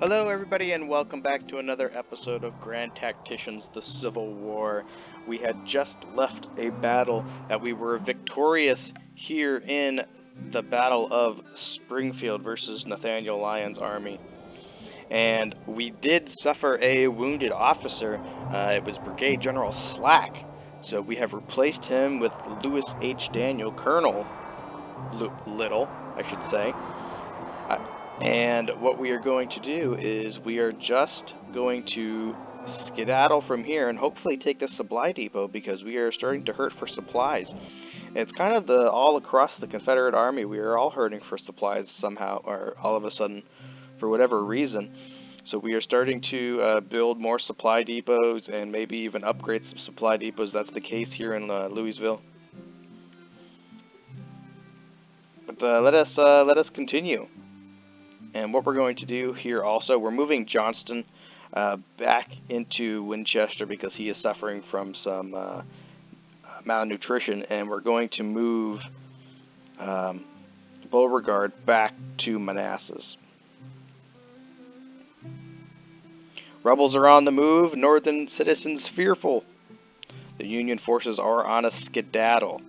Hello everybody and welcome back to another episode of Grand Tacticians, the Civil War. We had just left a battle that we were victorious here in the Battle of Springfield versus Nathaniel Lyon's army. And we did suffer a wounded officer. It was Brigadier General Slack. So we have replaced him with Lewis H. Daniel, Colonel Little, I should say. And what we are going to do is we are just going to skedaddle from here and hopefully take the supply depot because we are starting to hurt for supplies. And it's kind of all across the Confederate Army. We are all hurting for supplies somehow, or all of a sudden, for whatever reason. So we are starting to build more supply depots and maybe even upgrade some supply depots. That's the case here in Louisville. But let us continue. And what we're going to do here also, we're moving Johnston back into Winchester because he is suffering from some malnutrition, and we're going to move Beauregard back to Manassas. Rebels are on the move, Northern citizens fearful. The Union forces are on a skedaddle.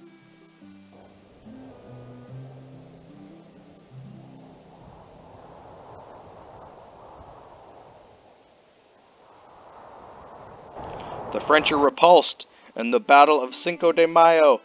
The French are repulsed in the Battle of Cinco de Mayo.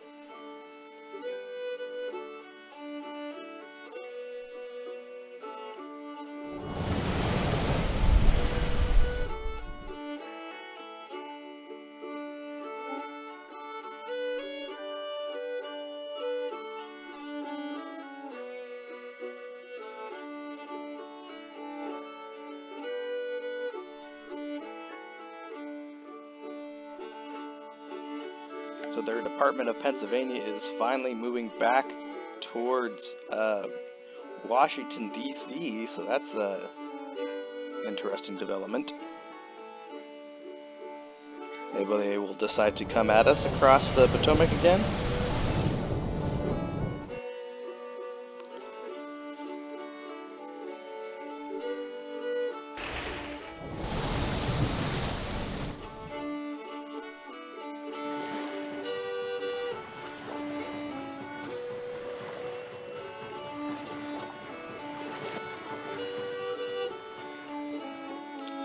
So their Department of Pennsylvania is finally moving back towards Washington, D.C., so that's an interesting development. Maybe they will decide to come at us across the Potomac again.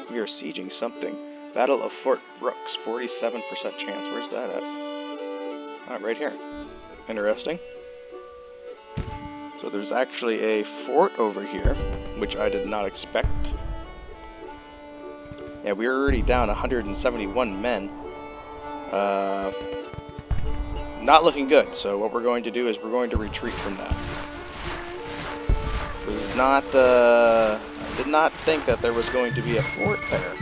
We are sieging something. Battle of Fort Brooks, 47% chance. Where's that at? Ah, right here. Interesting. So there's actually a fort over here, which I did not expect. Yeah, we're already down 171 men. Not looking good, so what we're going to do is we're going to retreat from that. Was not, I did not think that there was going to be a fort there.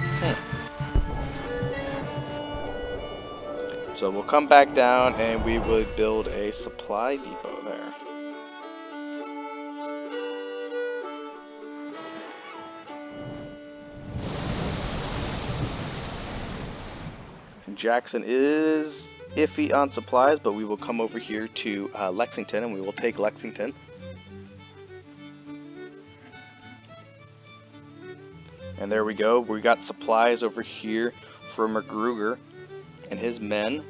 So we'll come back down and we will build a supply depot there. And Jackson is iffy on supplies, but we will come over here to Lexington and we will take Lexington. And there we go. We got supplies over here for Magruder and his men.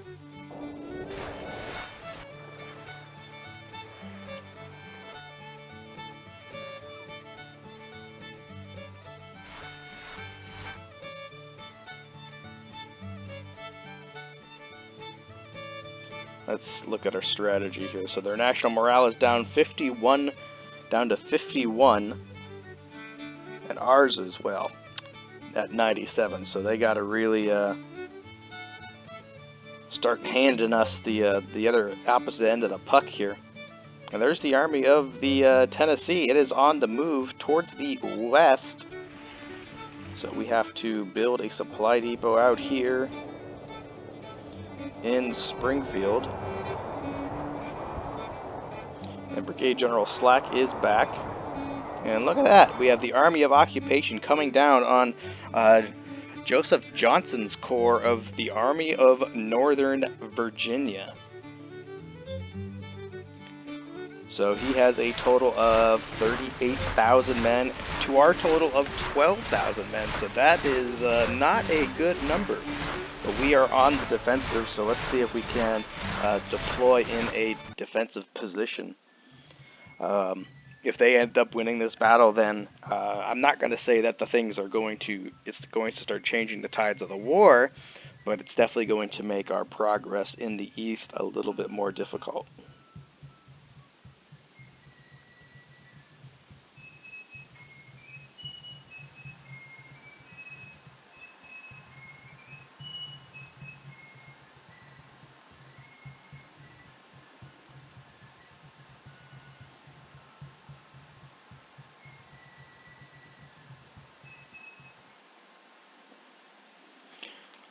Let's look at our strategy here. So their national morale is down to 51. And ours as well, at 97. So they got to really start handing us the other opposite end of the puck here. And there's the army of the Tennessee. It is on the move towards the west. So we have to build a supply depot out here in Springfield. And Brigadier General Slack is back. And look at that, we have the Army of Occupation coming down on Joseph Johnson's corps of the Army of Northern Virginia. So he has a total of 38,000 men, to our total of 12,000 men, so that is not a good number. But we are on the defensive, so let's see if we can deploy in a defensive position. If they end up winning this battle, then I'm not going to say that it's going to start changing the tides of the war, but it's definitely going to make our progress in the east a little bit more difficult.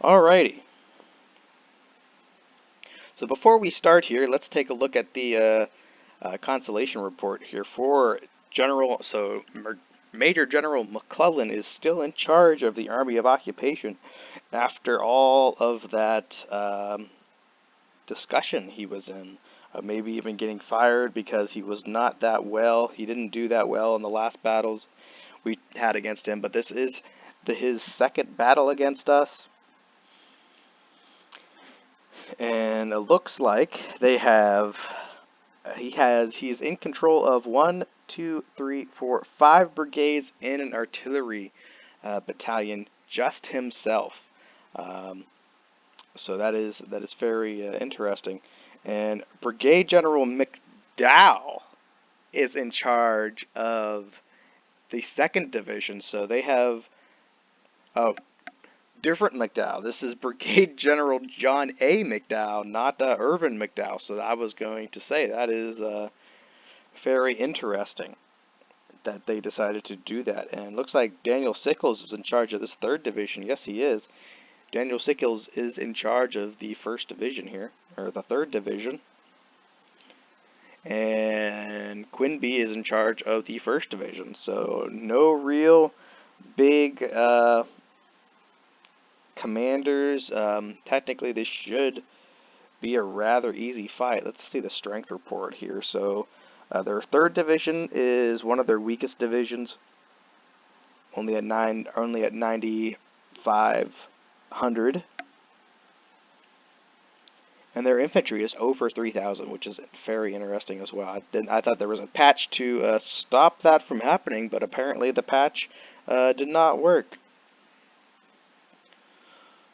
Alrighty. So before we start here, let's take a look at the consolation report here for General. So Major General McClellan is still in charge of the Army of Occupation after all of that discussion he was in. Maybe even getting fired because he was not that well. He didn't do that well in the last battles we had against him. But this is his second battle against us. And it looks like they have, he's in control of 1, 2, 3, 4, 5 brigades and an artillery battalion just himself. So that is very interesting. And Brigade General McDowell is in charge of the 2nd Division. So they have, oh, different McDowell. This is Brigade General John A. McDowell, not Irvin McDowell. So I was going to say that is very interesting that they decided to do that. And it looks like Daniel Sickles is in charge of this 3rd Division. Yes, he is. Daniel Sickles is in charge of the 1st Division here, or the 3rd Division. And Quinby is in charge of the 1st Division. So no real big commanders. Technically, this should be a rather easy fight. Let's see the strength report here. So their 3rd Division is one of their weakest divisions, only at 9,500, and their infantry is over 3,000, which is very interesting as well. I thought there was a patch to stop that from happening, but apparently the patch did not work.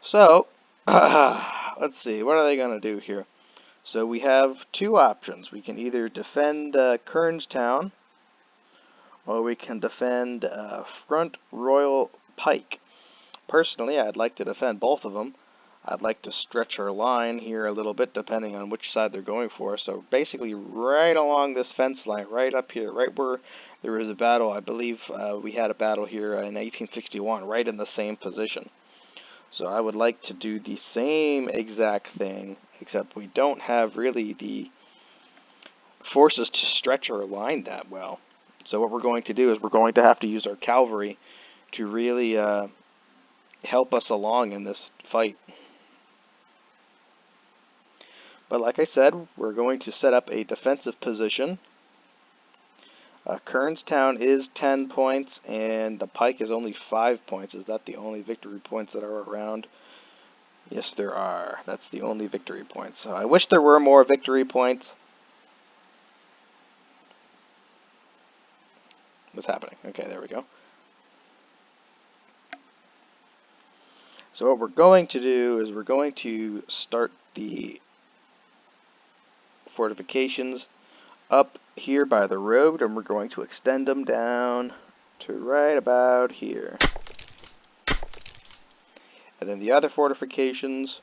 So, let's see, what are they going to do here? So we have 2 options. We can either defend Kernstown, or we can defend Front Royal Pike. Personally, I'd like to defend both of them. I'd like to stretch our line here a little bit, depending on which side they're going for. So basically right along this fence line, right up here, right where there was a battle. I believe we had a battle here in 1861, right in the same position. So I would like to do the same exact thing, except we don't have really the forces to stretch our line that well. So what we're going to do is we're going to have to use our cavalry to really help us along in this fight. But like I said, we're going to set up a defensive position. Kernstown is 10 points, and the Pike is only 5 points. Is that the only victory points that are around? Yes, there are. That's the only victory points. So I wish there were more victory points. What's happening? Okay, there we go. So what we're going to do is we're going to start the fortifications up here by the road, and we're going to extend them down to right about here. And then the other fortifications,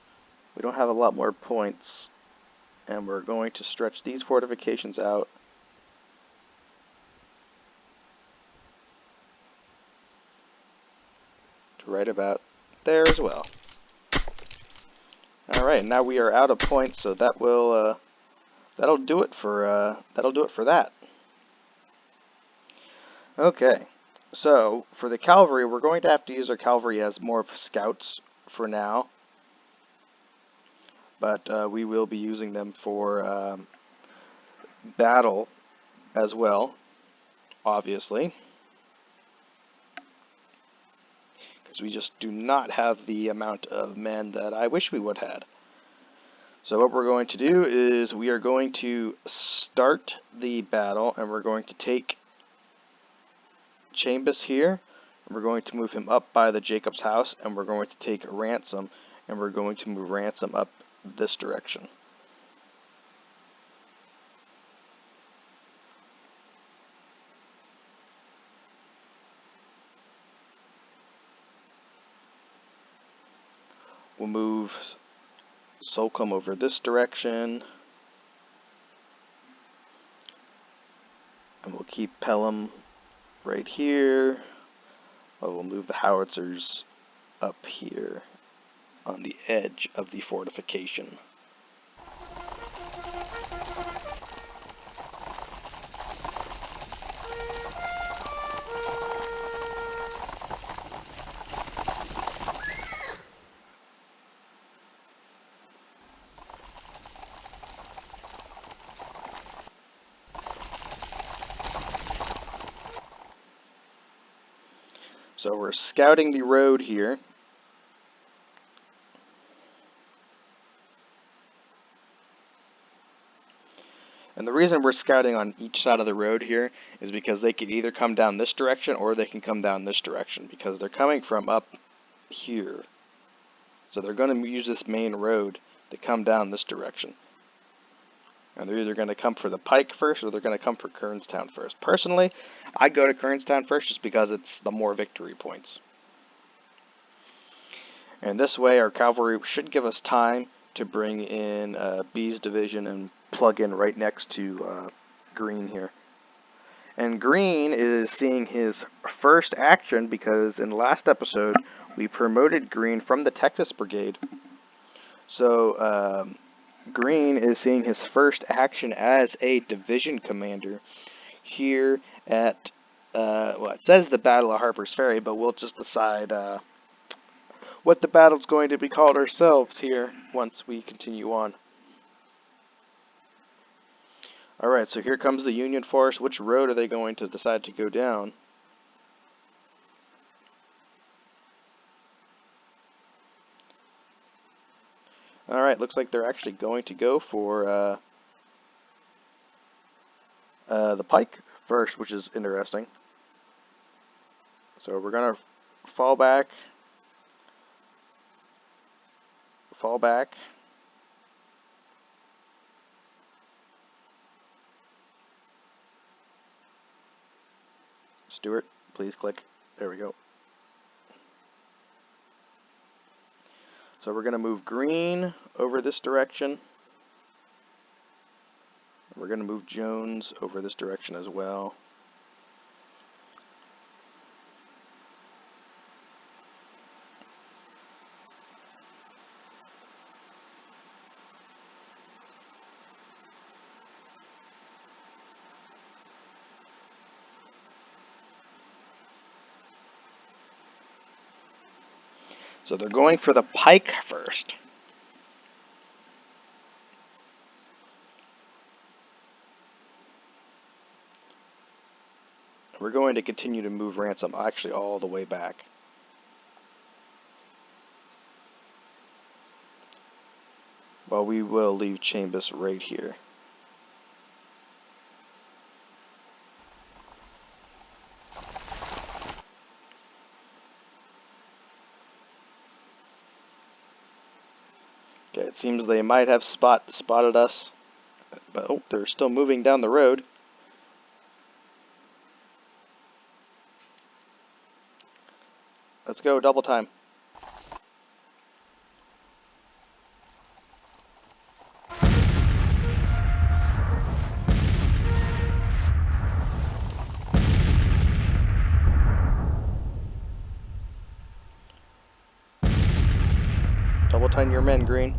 we don't have a lot more points, and we're going to stretch these fortifications out to right about there as well. Alright, now we are out of points, so that will that'll do it for that. Okay, so for the cavalry, we're going to have to use our cavalry as more of scouts for now, but we will be using them for battle as well, obviously. because we just do not have the amount of men that I wish we would have had. So what we're going to do is we are going to start the battle, and we're going to take Chambers here, and we're going to move him up by the Jacob's house, and we're going to take Ransom, and we're going to move Ransom up this direction. We'll move Solcombe over this direction, and we'll keep Pelham right here. We'll move the howitzers up here on the edge of the fortification. So we're scouting the road here. And the reason we're scouting on each side of the road here is because they could either come down this direction or they can come down this direction, because they're coming from up here. So they're going to use this main road to come down this direction. And they're either going to come for the pike first or they're going to come for Kernstown first. Personally, I go to Kernstown first just because it's the more victory points. And this way our cavalry should give us time to bring in B's division and plug in right next to Green here. And Green is seeing his first action because in the last episode we promoted Green from the Texas Brigade. So Green is seeing his first action as a division commander here at, well, it says the Battle of Harper's Ferry, but we'll just decide what the battle's going to be called ourselves here once we continue on. Alright, so here comes the Union force. Which road are they going to decide to go down? Alright, looks like they're actually going to go for the pike first, which is interesting. So we're going to fall back. Stuart, please click. There we go. So we're going to move Green over this direction. We're going to move Jones over this direction as well. So they're going for the pike first. We're going to continue to move Ransom actually all the way back. Well, we will leave Chambers right here. Okay, it seems they might have spotted us, but oh, they're still moving down the road. Let's go, double time. Double time your men, Green.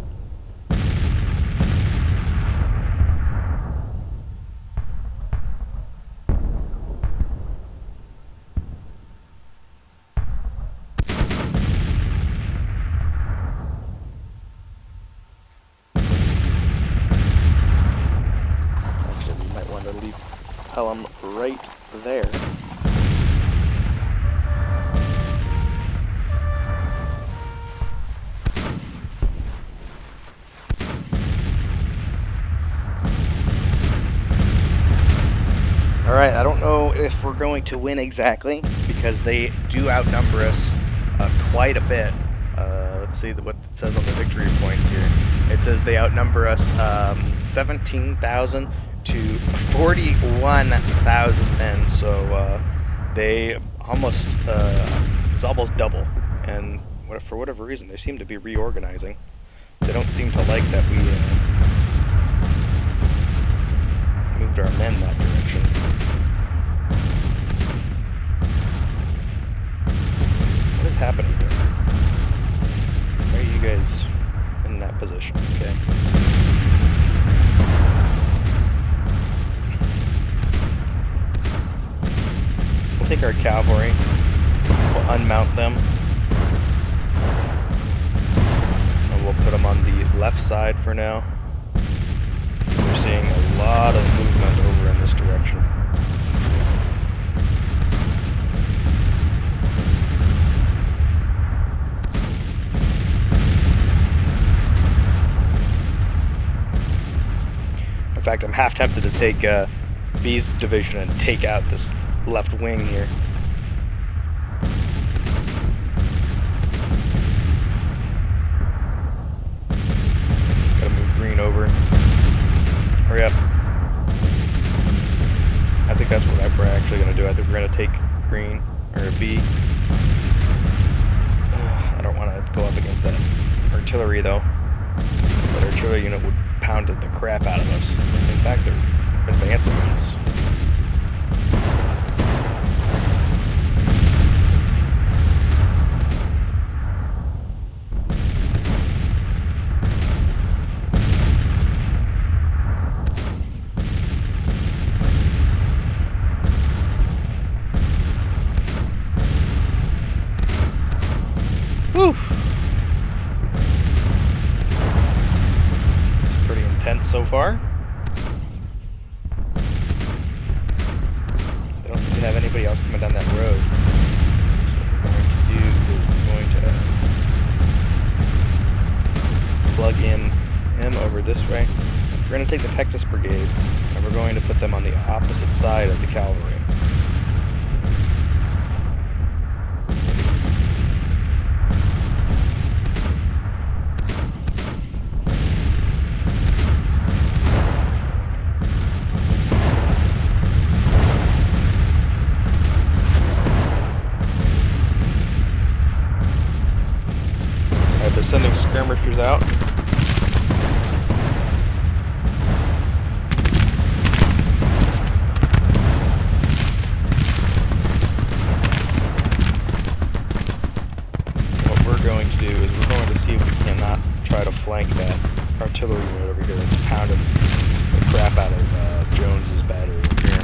Pelham right there. we're going to win exactly, because they do outnumber us quite a bit. Let's see what it says on the victory points here. It says they outnumber us 17,000 to 41,000 men. So they almost it's almost double. And for whatever reason, they seem to be reorganizing. They don't seem to like that we moved our men that direction. What is happening here? Why are you guys in that position? Okay. We'll take our cavalry. We'll unmount them. And we'll put them on the left side for now. We're seeing a lot of movement over in this direction. In fact, I'm half tempted to take B's division and take out this left wing here. Gotta move green over. Hurry up. I think that's what we're actually gonna do. I think we're gonna take green, or B. I don't want to go up against that artillery though. That artillery unit would pound the crap out of us. In fact, they're advancing on us. Whew. It's pretty intense so far. I don't seem to have anybody else coming down that road. So what we're going to do is we're going to plug in him over this way. We're going to take the Texas Brigade, and we're going to put them on the opposite side of the cavalry. They're sending skirmishers out. What we're going to do is we're going to see if we cannot try to flank that artillery unit over here that's pounding the crap out of Jones's battery over here.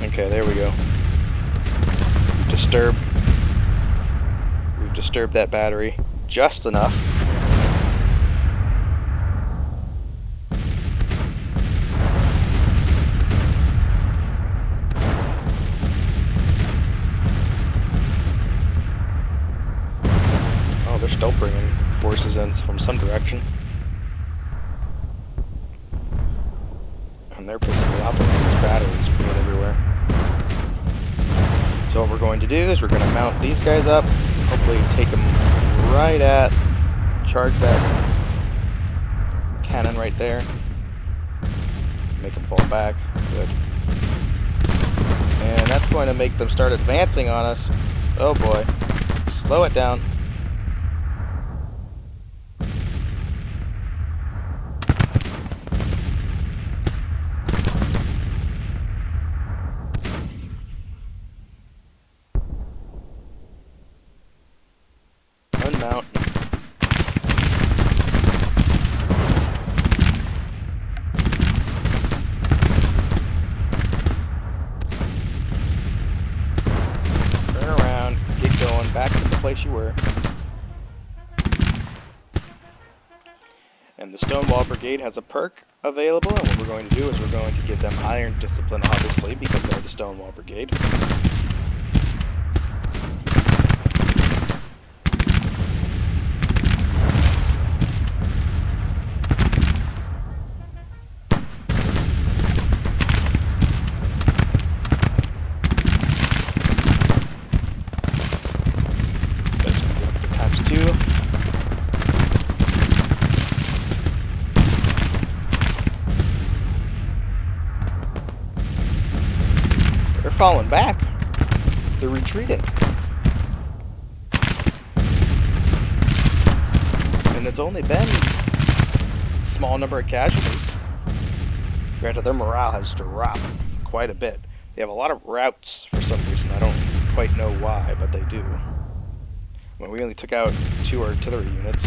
Okay, there we go. We've disturbed that battery just enough. Oh, they're still bringing forces in from some direction. And they're basically operating these batteries being everywhere. So what we're going to do is we're going to mount these guys up, hopefully take them right at, charge that cannon right there, make them fall back, good. And that's going to make them start advancing on us. Oh boy, slow it down. Unmount. back to the place you were. And the Stonewall Brigade has a perk available, and what we're going to do is we're going to give them iron discipline, obviously, because they're the Stonewall Brigade. Falling back. They're retreating. And it's only been a small number of casualties. Granted, their morale has dropped quite a bit. They have a lot of routes for some reason. I don't quite know why, but they do. Well, we only took out 2 artillery units.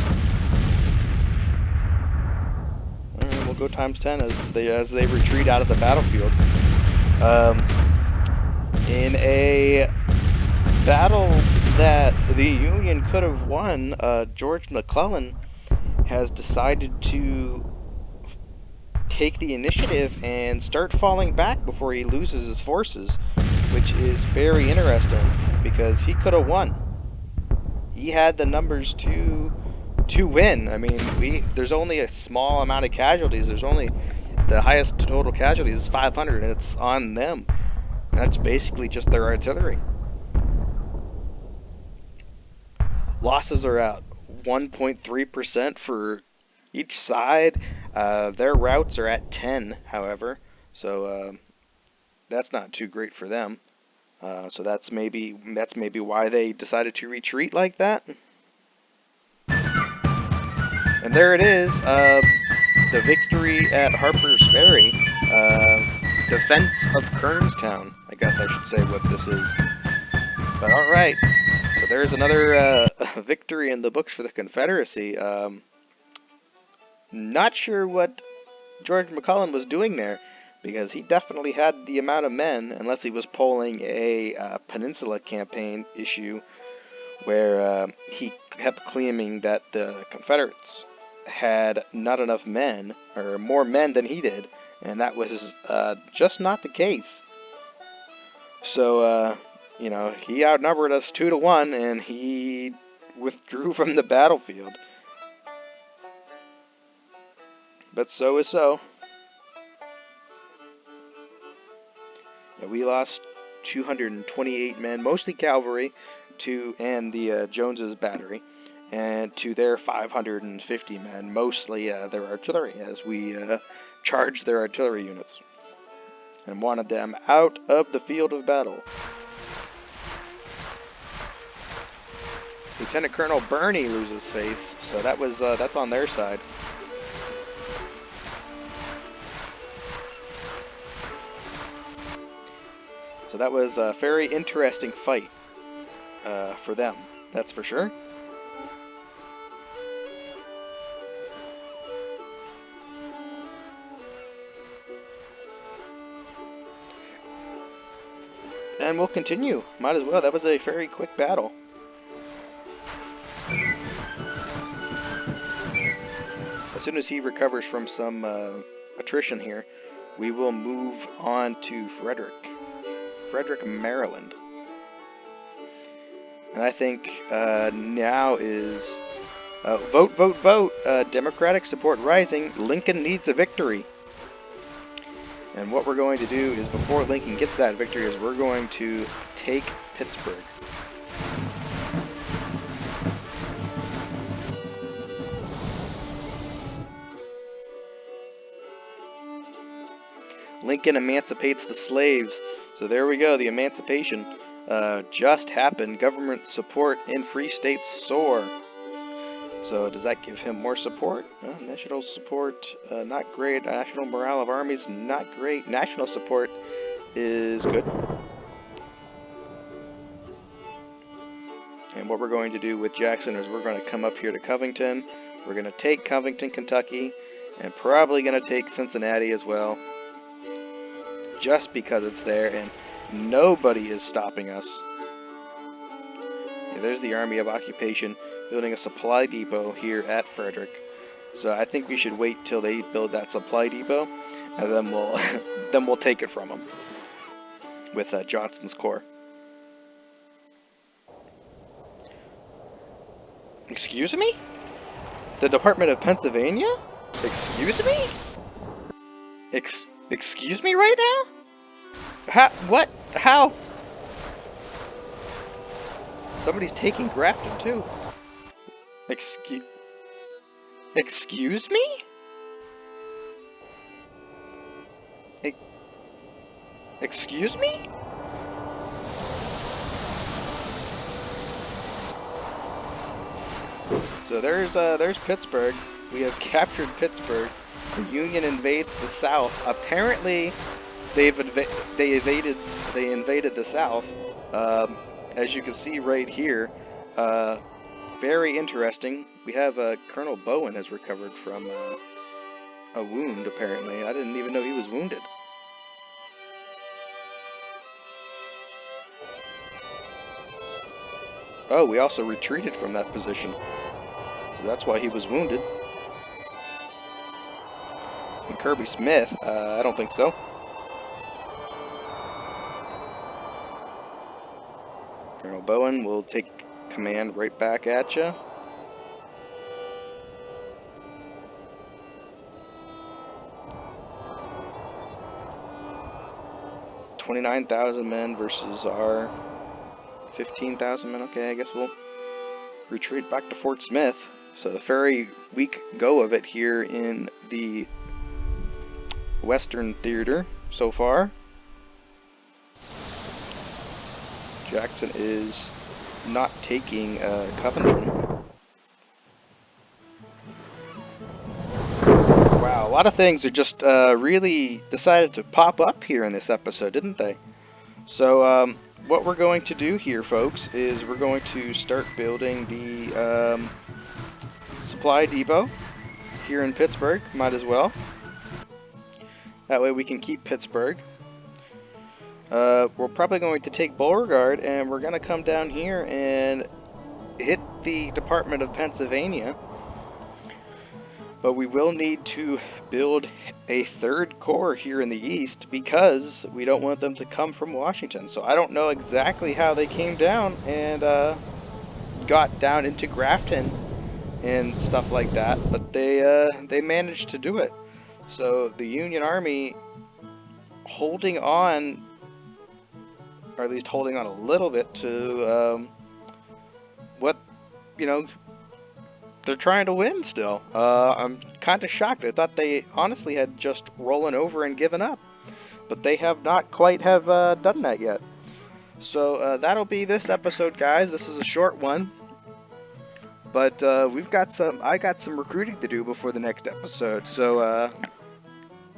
Alright, we'll go times 10 as they retreat out of the battlefield. In a battle that the Union could have won, George McClellan has decided to take the initiative and start falling back before he loses his forces, which is very interesting because he could have won. He had the numbers to win. I mean, there's only a small amount of casualties. There's only the highest total casualties is 500, and it's on them. That's basically just their artillery. Losses are at 1.3% for each side. Their routes are at 10, however, so that's not too great for them. So that's maybe why they decided to retreat like that. And there it is, the victory at Harper's Ferry. Defense of Kernstown, I guess I should say what this is. But alright, so there's another victory in the books for the Confederacy. Not sure what George McClellan was doing there, because he definitely had the amount of men, unless he was polling a Peninsula Campaign issue, where he kept claiming that the Confederates had not enough men, or more men than he did. And that was just not the case. So, you know, he outnumbered us 2-1, and he withdrew from the battlefield. But so is so. Yeah, we lost 228 men, mostly cavalry, and the Jones's battery, and to their 550 men, mostly their artillery, as we charged their artillery units and wanted them out of the field of battle. Lieutenant Colonel Birney loses face, so that's on their side. So that was a very interesting fight for them, that's for sure. And we'll continue. Might as well. That was a very quick battle. As soon as he recovers from some attrition here, we will move on to Frederick, Maryland. And I think now is vote, vote, vote. Democratic support rising. Lincoln needs a victory. And what we're going to do is, before Lincoln gets that victory, is we're going to take Pittsburgh. Lincoln emancipates the slaves. So there we go, the emancipation just happened. Government support in free states soar. So does that give him more support? National support, not great. National morale of armies, not great. National support is good. And what we're going to do with Jackson is we're going to come up here to Covington. We're going to take Covington, Kentucky, and probably going to take Cincinnati as well, just because it's there and nobody is stopping us. there's the Army of Occupation building a supply depot here at Frederick. So I think we should wait till they build that supply depot, and then we'll then we'll take it from them with Johnston's Corps. Excuse me? The Department of Pennsylvania? Excuse me? Excuse me right now? How? What? How? Somebody's taking Grafton too. Excuse me? Excuse me? So there's Pittsburgh. We have captured Pittsburgh. The Union invades the South. Apparently, they invaded the South. As you can see right here, very interesting. We have Colonel Bowen has recovered from a wound. Apparently, I didn't even know he was wounded. Oh, we also retreated from that position. So that's why he was wounded. And Kirby Smith, I don't think so. Colonel Bowen will take command right back at you. $29,000 men versus our 15,000 men. Okay, I guess we'll retreat back to Fort Smith. So the very weak go of it here in the Western Theater so far. Jackson is not taking Covington. Wow, a lot of things are just really decided to pop up here in this episode, didn't they? So what we're going to do here, folks, is we're going to start building the supply depot here in Pittsburgh. Might as well. That way we can keep Pittsburgh. We're probably going to take Beauregard, and we're going to come down here and hit the Department of Pennsylvania. But we will need to build a third corps here in the east because we don't want them to come from Washington. So I don't know exactly how they came down and got down into Grafton and stuff like that, but they managed to do it. So the Union Army holding on, or at least holding on a little bit to what, you know, they're trying to win still. I'm kind of shocked. I thought they honestly had just rollen over and given up, but they have not quite have done that yet. So that'll be this episode, guys. This is a short one, but I got some recruiting to do before the next episode. So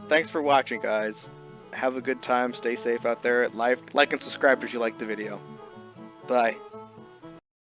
thanks for watching, guys. Have a good time. Stay safe out there. Like and subscribe if you liked the video. Bye.